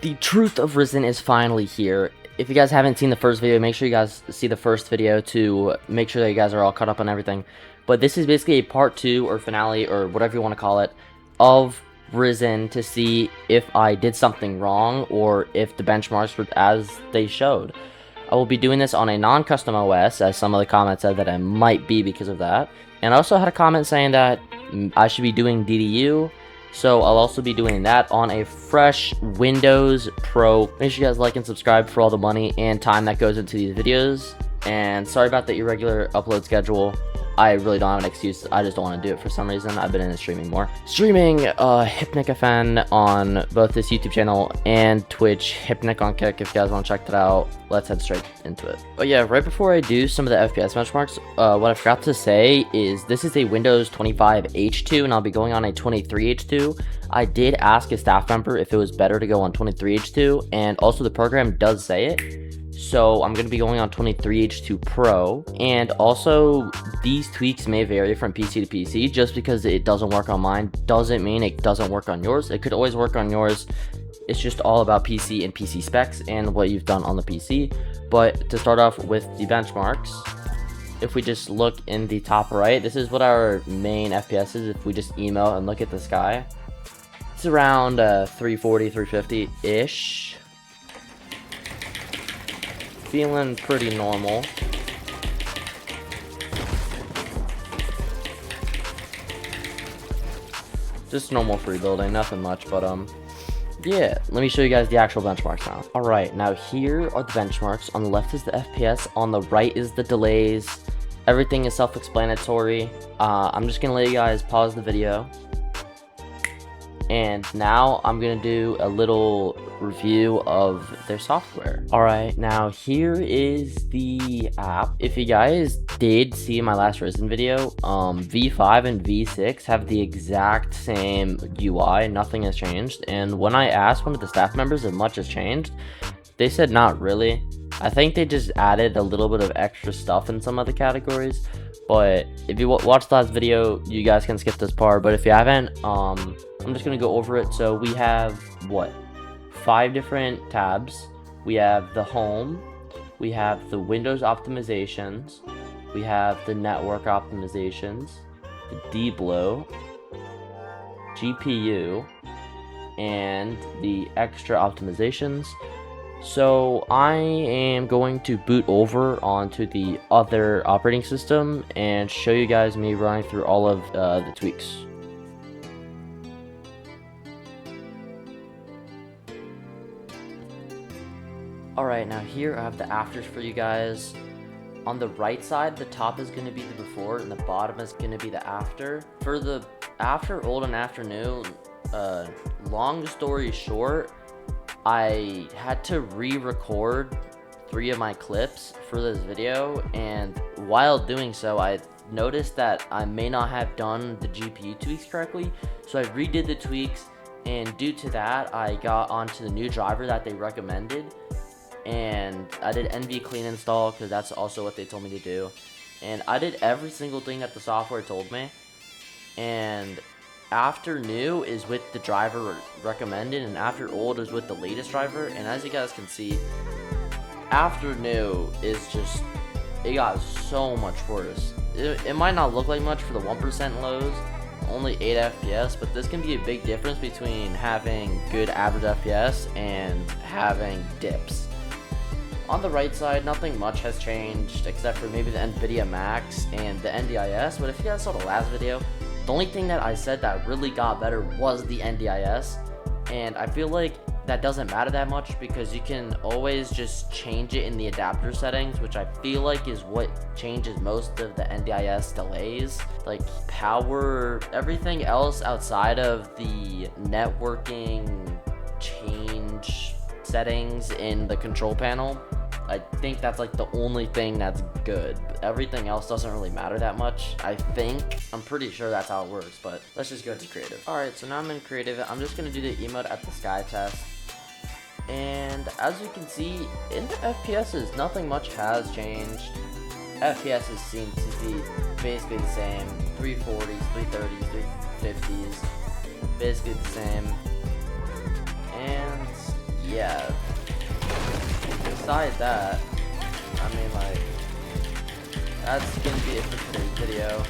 The truth of Risxn is finally here. If you guys haven't seen the first video, make sure you guys see the first video to make sure that you guys are all caught up on everything. But this is basically a part 2 or finale or whatever you want to call it of Risxn to see if I did something wrong or if the benchmarks were as they showed. I will be doing this on a non-custom OS, as some of the comments said that I might be because of that. And I also had a comment saying that I should be doing DDU. So I'll also be doing that on a fresh Windows Pro. Make sure you guys like and subscribe for all the money and time that goes into these videos. And sorry about the irregular upload schedule. I really don't have an excuse. I just don't want to do it for some reason. I've been into streaming more. Streaming Hypnic FN on both this YouTube channel and Twitch. Hypnic on Kick if you guys want to check that out. Let's head straight into it. But yeah, right before I do some of the FPS benchmarks, what I forgot to say is this is a Windows 25 H2 and I'll be going on a 23 H2. I did ask a staff member if it was better to go on 23 H2, and also the program does say it. So I'm going to be going on 23 H2 Pro, and also these tweaks may vary from PC to PC. Just because it doesn't work on mine doesn't mean it doesn't work on yours. It could always work on yours. It's just all about PC and PC specs and what you've done on the PC. But to start off with the benchmarks, if we just look in the top right, this is what our main FPS is. If we just email and look at the sky, it's around 340, 350-ish. Feeling pretty normal. Just normal free building, nothing much, but yeah, let me show you guys the actual benchmarks now. Alright, now here are the benchmarks. On the left is the FPS, on the right is the delays. Everything is self-explanatory. I'm just gonna let you guys pause the video. And now I'm gonna do a little review of their software. Alright, now here is the app. If you guys did see my last Risxn video, V5 and V6 have the exact same UI. Nothing has changed. And when I asked one of the staff members if much has changed, they said not really. I think they just added a little bit of extra stuff in some of the categories. But if you watched the last video, you guys can skip this part. But if you haven't, I'm just going to go over it. So we have, 5 different tabs. We have the home. We have the Windows optimizations. We have the network optimizations. The deblow. GPU. And the extra optimizations. So I am going to boot over onto the other operating system and show you guys me running through all of the tweaks. Alright, now here I have the afters for you guys. On the right side, the top is going to be the before and the bottom is going to be the after. For the after old and after new, long story short, I had to re-record 3 of my clips for this video, and while doing so, I noticed that I may not have done the GPU tweaks correctly, so I redid the tweaks, and due to that, I got onto the new driver that they recommended, and I did NV clean install, because that's also what they told me to do, and I did every single thing that the software told me, and after new is with the driver recommended, and after old is with the latest driver. And as you guys can see, after new is just, it got so much worse. It might not look like much for the 1% lows, only 8 FPS, but this can be a big difference between having good average FPS and having dips. On the right side, nothing much has changed except for maybe the NVIDIA Max and the NDIS, but if you guys saw the last video, the only thing that I said that really got better was the NDIS, and I feel like that doesn't matter that much because you can always just change it in the adapter settings, which I feel like is what changes most of the NDIS delays. Like power, everything else outside of the networking change settings in the control panel, I think that's like the only thing that's good. Everything else doesn't really matter that much. I'm pretty sure that's how it works, but let's just go to creative. Alright, so now I'm in creative. I'm just gonna do the emote at the sky test. And as you can see, in the FPSs, nothing much has changed. FPSs seem to be basically the same. 340s, 330s, 350s. Basically the same. And yeah, beside that, I mean, like, that's gonna be it for today's video.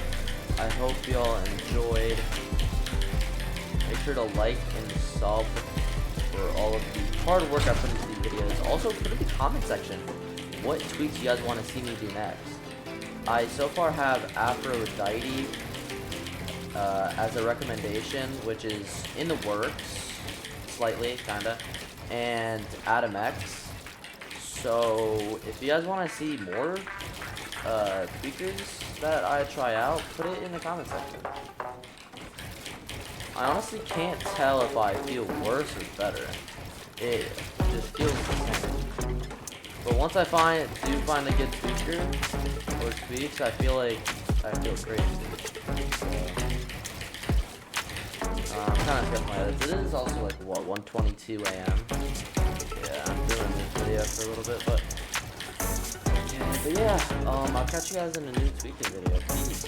I hope y'all enjoyed. Make sure to like and sub for all of the hard work I put into these videos. Also, put in the comment section what tweets you guys want to see me do next. I so far have Aphrodite as a recommendation, which is in the works, slightly, kinda, and Adam X. So if you guys want to see more tweakers that I try out, put it in the comment section. I honestly can't tell if I feel worse or better. It just feels the same. But once I do find a good tweaker or tweaks, I feel great. I'm kind of skipping my edits. It is also like what, 1:22 a.m. Yeah, I'm doing this video for a little bit, but yeah, I'll catch you guys in a new tweaking video. Peace.